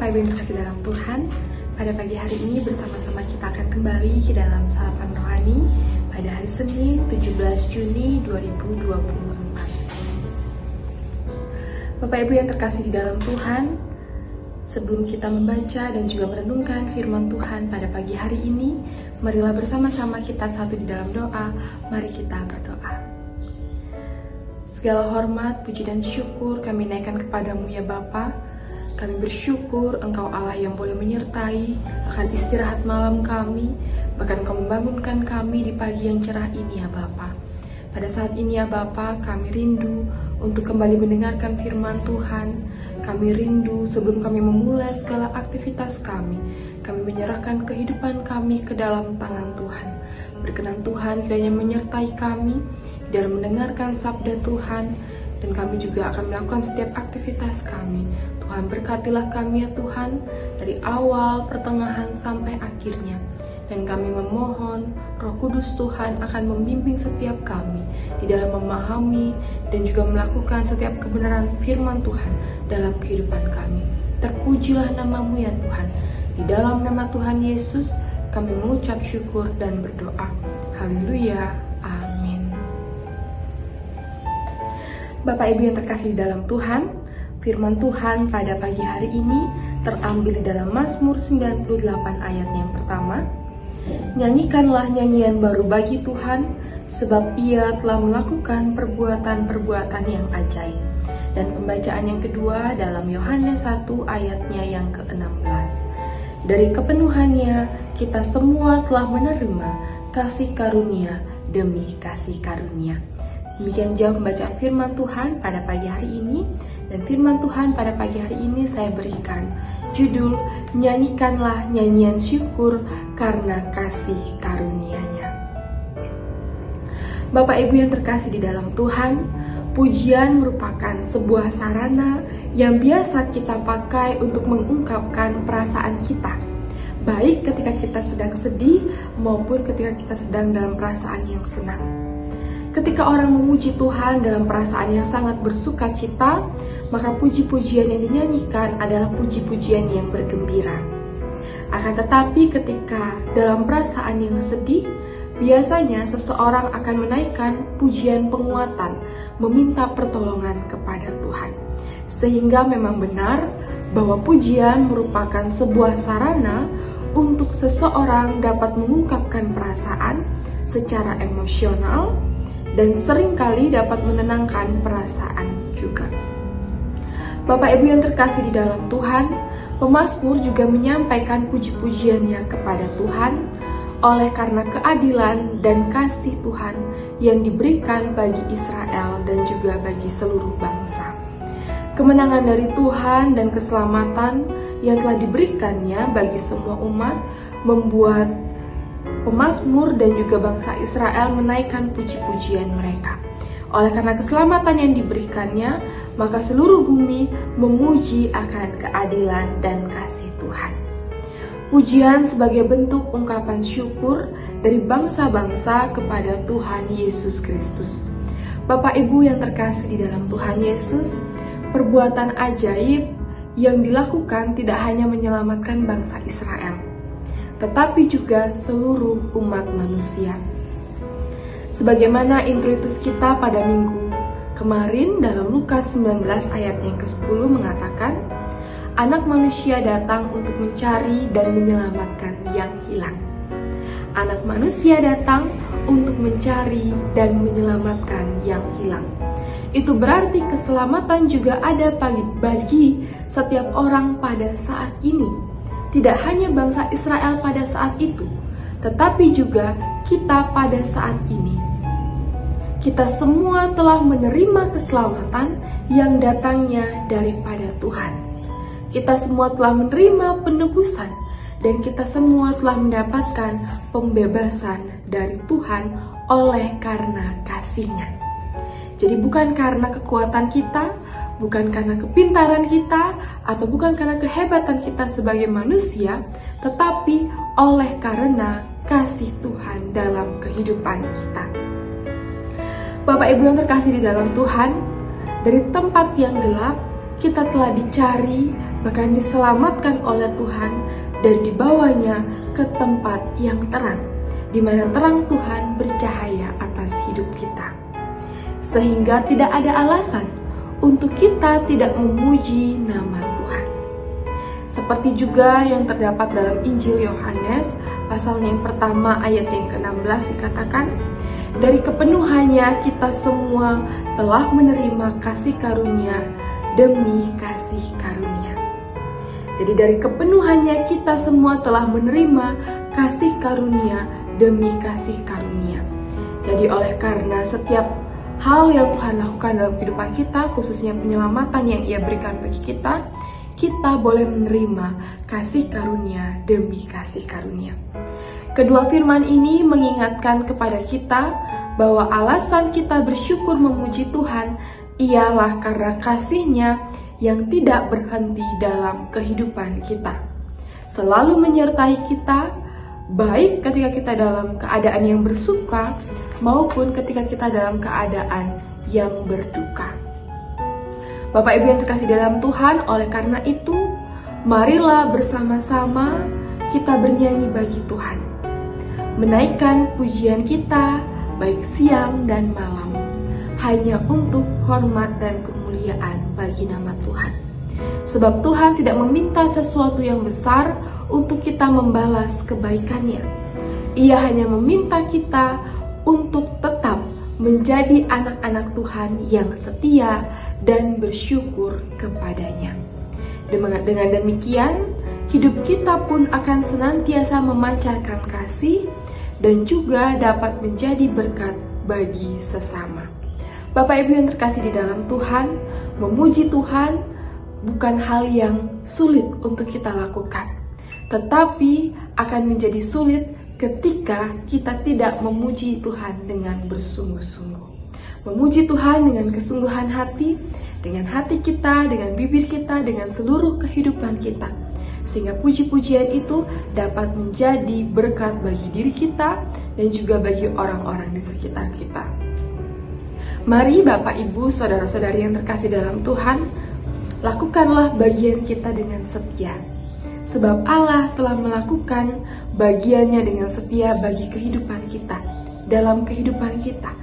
Bapak Ibu yang terkasih dalam Tuhan, pada pagi hari ini bersama-sama kita akan kembali ke dalam Sarapan Rohani pada hari Senin 17 Juni 2024. Bapak Ibu yang terkasih di dalam Tuhan, sebelum kita membaca dan juga merenungkan firman Tuhan pada pagi hari ini, marilah bersama-sama kita satu di dalam doa. Mari kita berdoa. Segala hormat, puji dan syukur kami naikkan kepadamu ya Bapa. Kami bersyukur Engkau Allah yang boleh menyertai akan istirahat malam kami, bahkan Engkau membangunkan kami di pagi yang cerah ini ya Bapa. Pada saat ini ya Bapa, kami rindu untuk kembali mendengarkan firman Tuhan. Kami rindu sebelum kami memulai segala aktivitas kami menyerahkan kehidupan kami ke dalam tangan Tuhan. Berkenan Tuhan kiranya menyertai kami dalam mendengarkan sabda Tuhan, dan kami juga akan melakukan setiap aktivitas kami. Tuhan berkatilah kami ya Tuhan, dari awal, pertengahan, sampai akhirnya. Dan kami memohon Roh Kudus Tuhan akan membimbing setiap kami di dalam memahami dan juga melakukan setiap kebenaran firman Tuhan dalam kehidupan kami. Terpujilah namamu ya Tuhan. Di dalam nama Tuhan Yesus kami mengucap syukur dan berdoa. Haleluya. Amin. Bapak Ibu yang terkasih dalam Tuhan, firman Tuhan pada pagi hari ini terambil di dalam Mazmur 98 ayat yang pertama. Nyanyikanlah nyanyian baru bagi Tuhan, sebab Ia telah melakukan perbuatan-perbuatan yang ajaib. Dan pembacaan yang kedua dalam Yohanes 1 ayatnya yang ke-16. Dari kepenuhannya kita semua telah menerima kasih karunia demi kasih karunia. Demikian jauh pembacaan firman Tuhan pada pagi hari ini. Dan firman Tuhan pada pagi hari ini saya berikan judul Nyanyikanlah nyanyian syukur karena kasih karunia-Nya. Bapak Ibu yang terkasih di dalam Tuhan, pujian merupakan sebuah sarana yang biasa kita pakai untuk mengungkapkan perasaan kita, baik ketika kita sedang sedih maupun ketika kita sedang dalam perasaan yang senang. Ketika orang memuji Tuhan dalam perasaan yang sangat bersuka cita, maka puji-pujian yang dinyanyikan adalah puji-pujian yang bergembira. Akan tetapi ketika dalam perasaan yang sedih, biasanya seseorang akan menaikkan pujian penguatan, meminta pertolongan kepada Tuhan. Sehingga memang benar bahwa pujian merupakan sebuah sarana untuk seseorang dapat mengungkapkan perasaan secara emosional, dan seringkali dapat menenangkan perasaan juga. Bapak Ibu yang terkasih di dalam Tuhan, pemazmur juga menyampaikan puji-pujiannya kepada Tuhan oleh karena keadilan dan kasih Tuhan yang diberikan bagi Israel dan juga bagi seluruh bangsa. Kemenangan dari Tuhan dan keselamatan yang telah diberikannya bagi semua umat membuat pemazmur dan juga bangsa Israel menaikkan puji-pujian mereka. Oleh karena keselamatan yang diberikannya, maka seluruh bumi memuji akan keadilan dan kasih Tuhan. Pujian sebagai bentuk ungkapan syukur dari bangsa-bangsa kepada Tuhan Yesus Kristus. Bapak Ibu yang terkasih di dalam Tuhan Yesus, perbuatan ajaib yang dilakukan tidak hanya menyelamatkan bangsa Israel, tetapi juga seluruh umat manusia. Sebagaimana introitus kita pada minggu kemarin dalam Lukas 19 ayat yang ke-10 mengatakan, Anak manusia datang untuk mencari dan menyelamatkan yang hilang. Anak manusia datang untuk mencari dan menyelamatkan yang hilang. Itu berarti keselamatan juga ada bagi setiap orang pada saat ini. Tidak hanya bangsa Israel pada saat itu, tetapi juga kita pada saat ini. Kita semua telah menerima keselamatan yang datangnya daripada Tuhan. Kita semua telah menerima penebusan, dan kita semua telah mendapatkan pembebasan dari Tuhan oleh karena kasih-Nya. Jadi bukan karena kekuatan kita, bukan karena kepintaran kita, atau bukan karena kehebatan kita sebagai manusia, tetapi oleh karena kasih Tuhan dalam kehidupan kita. Bapak Ibu yang terkasih di dalam Tuhan, dari tempat yang gelap, kita telah dicari bahkan diselamatkan oleh Tuhan dan dibawanya ke tempat yang terang, di mana terang Tuhan bercahaya atas hidup kita. Sehingga tidak ada alasan untuk kita tidak memuji nama Tuhan. Seperti juga yang terdapat dalam Injil Yohanes, pasalnya yang pertama ayat yang ke-16 dikatakan, dari kepenuhannya kita semua telah menerima kasih karunia demi kasih karunia. Jadi dari kepenuhannya kita semua telah menerima kasih karunia demi kasih karunia. Jadi oleh karena setiap hal yang Tuhan lakukan dalam kehidupan kita, khususnya penyelamatan yang Ia berikan bagi kita, kita boleh menerima kasih karunia demi kasih karunia. Kedua firman ini mengingatkan kepada kita bahwa alasan kita bersyukur memuji Tuhan ialah karena kasih-Nya yang tidak berhenti dalam kehidupan kita. Selalu menyertai kita, baik ketika kita dalam keadaan yang bersuka maupun ketika kita dalam keadaan yang berduka. Bapak Ibu yang terkasih dalam Tuhan, oleh karena itu, marilah bersama-sama kita bernyanyi bagi Tuhan. Menaikkan pujian kita, baik siang dan malam, hanya untuk hormat dan kemuliaan bagi nama Tuhan. Sebab Tuhan tidak meminta sesuatu yang besar untuk kita membalas kebaikannya. Ia hanya meminta kita untuk tetap menjadi anak-anak Tuhan yang setia dan bersyukur kepadanya. Dengan demikian, hidup kita pun akan senantiasa memancarkan kasih dan juga dapat menjadi berkat bagi sesama. Bapak Ibu yang terkasih di dalam Tuhan, memuji Tuhan bukan hal yang sulit untuk kita lakukan, tetapi akan menjadi sulit ketika kita tidak memuji Tuhan dengan bersungguh-sungguh. Memuji Tuhan dengan kesungguhan hati, dengan hati kita, dengan bibir kita, dengan seluruh kehidupan kita. Sehingga puji-pujian itu dapat menjadi berkat bagi diri kita dan juga bagi orang-orang di sekitar kita. Mari Bapak Ibu, saudara-saudari yang terkasih dalam Tuhan, lakukanlah bagian kita dengan setia. Sebab Allah telah melakukan bagiannya dengan setia bagi kehidupan kita, dalam kehidupan kita,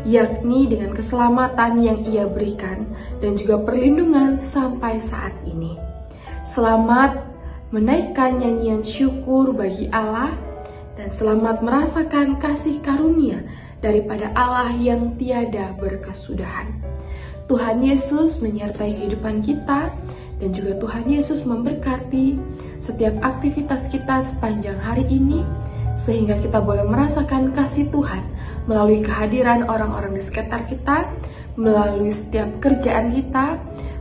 yakni dengan keselamatan yang Ia berikan dan juga perlindungan sampai saat ini. Selamat menaikkan nyanyian syukur bagi Allah dan selamat merasakan kasih karunia daripada Allah yang tiada berkesudahan. Tuhan Yesus menyertai kehidupan kita dan juga Tuhan Yesus memberkati setiap aktivitas kita sepanjang hari ini, sehingga kita boleh merasakan kasih Tuhan melalui kehadiran orang-orang di sekitar kita, melalui setiap kerjaan kita,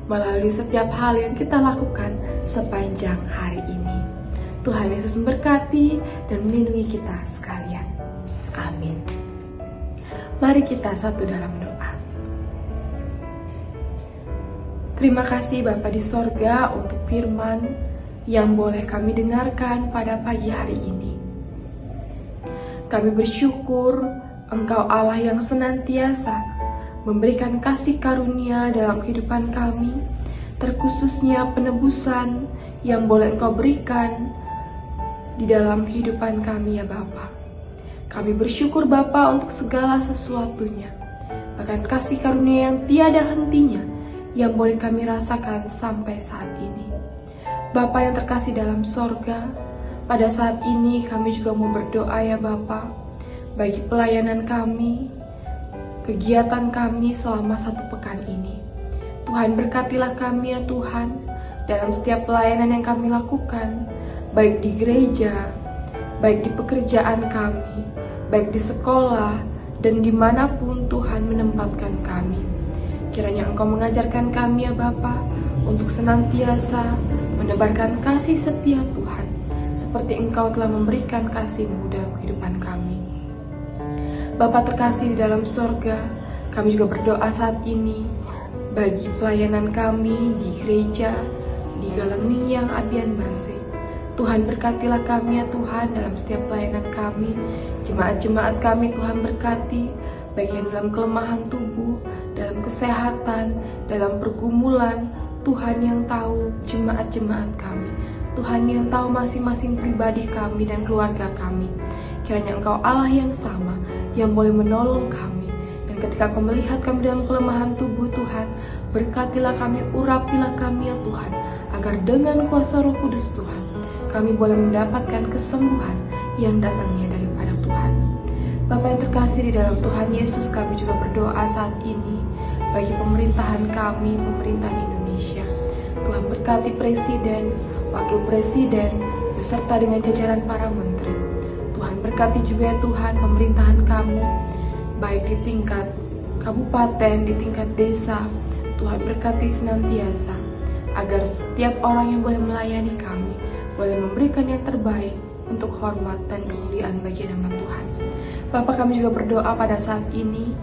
melalui setiap hal yang kita lakukan sepanjang hari ini. Tuhan Yesus memberkati dan melindungi kita sekalian. Amin. Mari kita satu dalam doa. Terima kasih Bapa di sorga untuk firman yang boleh kami dengarkan pada pagi hari ini. Kami bersyukur Engkau Allah yang senantiasa memberikan kasih karunia dalam kehidupan kami, terkhususnya penebusan yang boleh Engkau berikan di dalam kehidupan kami ya Bapa. Kami bersyukur Bapa untuk segala sesuatunya, bahkan kasih karunia yang tiada hentinya yang boleh kami rasakan sampai saat ini. Bapa yang terkasih dalam sorga, pada saat ini kami juga mau berdoa ya Bapa, bagi pelayanan kami, kegiatan kami selama 1 pekan ini. Tuhan berkatilah kami ya Tuhan, dalam setiap pelayanan yang kami lakukan, baik di gereja, baik di pekerjaan kami, baik di sekolah, dan dimanapun Tuhan menempatkan kami. Kiranya Engkau mengajarkan kami ya Bapa untuk senantiasa menebarkan kasih setia Tuhan, seperti Engkau telah memberikan kasih-Mu dalam kehidupan kami. Bapa terkasih di dalam sorga, kami juga berdoa saat ini bagi pelayanan kami di gereja, di Galangniang Abian Base. Tuhan berkatilah kami ya Tuhan dalam setiap pelayanan kami. Jemaat-jemaat kami Tuhan berkati, baik yang dalam kelemahan tubuh, dalam kesehatan, dalam pergumulan. Tuhan yang tahu jemaat-jemaat kami, Tuhan yang tahu masing-masing pribadi kami dan keluarga kami. Kiranya Engkau Allah yang sama, yang boleh menolong kami. Dan ketika Kau melihat kami dalam kelemahan tubuh Tuhan, berkatilah kami, urapilah kami ya Tuhan, agar dengan kuasa Roh Kudus Tuhan, kami boleh mendapatkan kesembuhan yang datangnya daripada Tuhan. Bapa yang terkasih di dalam Tuhan Yesus, kami juga berdoa saat ini bagi pemerintahan kami, pemerintahan Indonesia. Tuhan berkati Presiden, Wakil Presiden, beserta dengan jajaran para menteri. Tuhan berkati juga ya Tuhan pemerintahan kami, baik di tingkat kabupaten, di tingkat desa. Tuhan berkati senantiasa, agar setiap orang yang boleh melayani kami, boleh memberikan yang terbaik untuk hormat dan kemuliaan bagi nama Tuhan. Bapak, kami juga berdoa pada saat ini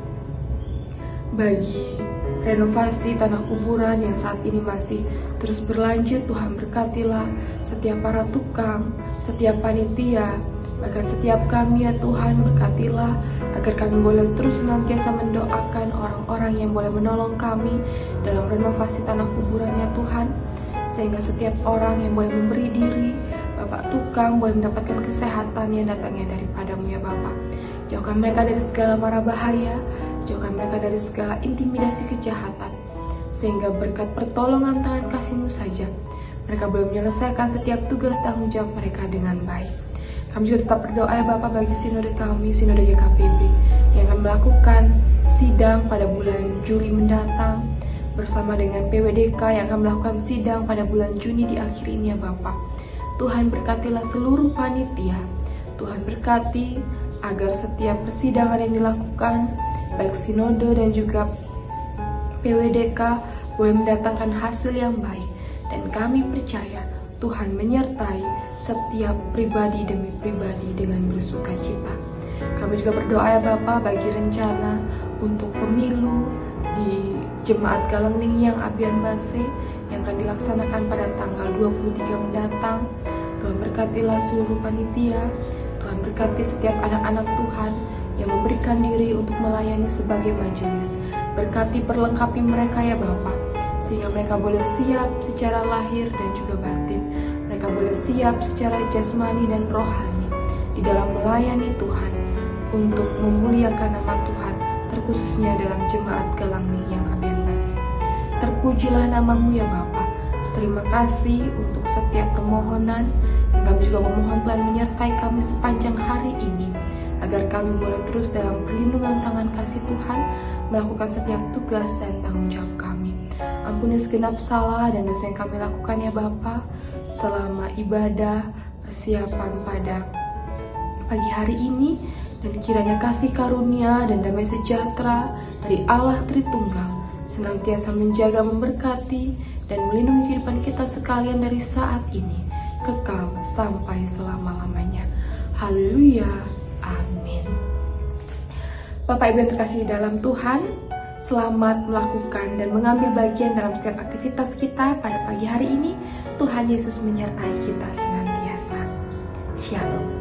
bagi renovasi tanah kuburan yang saat ini masih terus berlanjut. Tuhan berkatilah setiap para tukang, setiap panitia, bahkan setiap kami ya Tuhan, berkatilah agar kami boleh terus senantiasa mendoakan orang-orang yang boleh menolong kami dalam renovasi tanah kuburan ya Tuhan, sehingga setiap orang yang boleh memberi diri, Bapak tukang, boleh mendapatkan kesehatan yang datangnya daripadamu ya Bapak. Jauhkan mereka dari segala mara bahaya, jauhkan mereka dari segala intimidasi kejahatan, sehingga berkat pertolongan tangan kasih-Mu saja, mereka boleh menyelesaikan setiap tugas tanggung jawab mereka dengan baik. Kami juga tetap berdoa ya Bapak bagi sinode kami, sinode GKPB, yang akan melakukan sidang pada bulan Juli mendatang, bersama dengan PWDK yang akan melakukan sidang pada bulan Juni di akhir ini ya Bapak. Tuhan berkatilah seluruh panitia, Tuhan berkati agar setiap persidangan yang dilakukan, baik sinode dan juga PWDK, boleh mendatangkan hasil yang baik. Dan kami percaya Tuhan menyertai setiap pribadi demi pribadi dengan bersuka cita. Kami juga berdoa ya Bapak bagi rencana untuk pemilu di Jemaat Galangning yang Abian Base yang akan dilaksanakan pada tanggal 23 mendatang. Tuhan berkatilah seluruh panitia, Tuhan berkati setiap anak-anak Tuhan yang memberikan diri untuk melayani sebagai majelis. Berkati perlengkapi mereka ya Bapak, sehingga mereka boleh siap secara lahir dan juga batin. Mereka boleh siap secara jasmani dan rohani di dalam melayani Tuhan untuk memuliakan nama Tuhan, terkhususnya dalam Jemaat Galangning yang Abian Base. Terpujilah nama-Mu ya Bapa. Terima kasih untuk setiap permohonan, dan kami juga memohon Tuhan menyertai kami sepanjang hari ini, agar kami boleh terus dalam perlindungan tangan kasih Tuhan melakukan setiap tugas dan tanggung jawab kami. Ampuni segenap salah dan dosa yang kami lakukan ya Bapa selama ibadah persiapan pada pagi hari ini, dan kiranya kasih karunia dan damai sejahtera dari Allah Tritunggal senantiasa menjaga, memberkati, dan melindungi kehidupan kita sekalian dari saat ini kekal sampai selama-lamanya. Haleluya, amin. Bapak Ibu yang terkasih di dalam Tuhan, selamat melakukan dan mengambil bagian dalam setiap aktivitas kita pada pagi hari ini. Tuhan Yesus menyertai kita senantiasa. Shalom.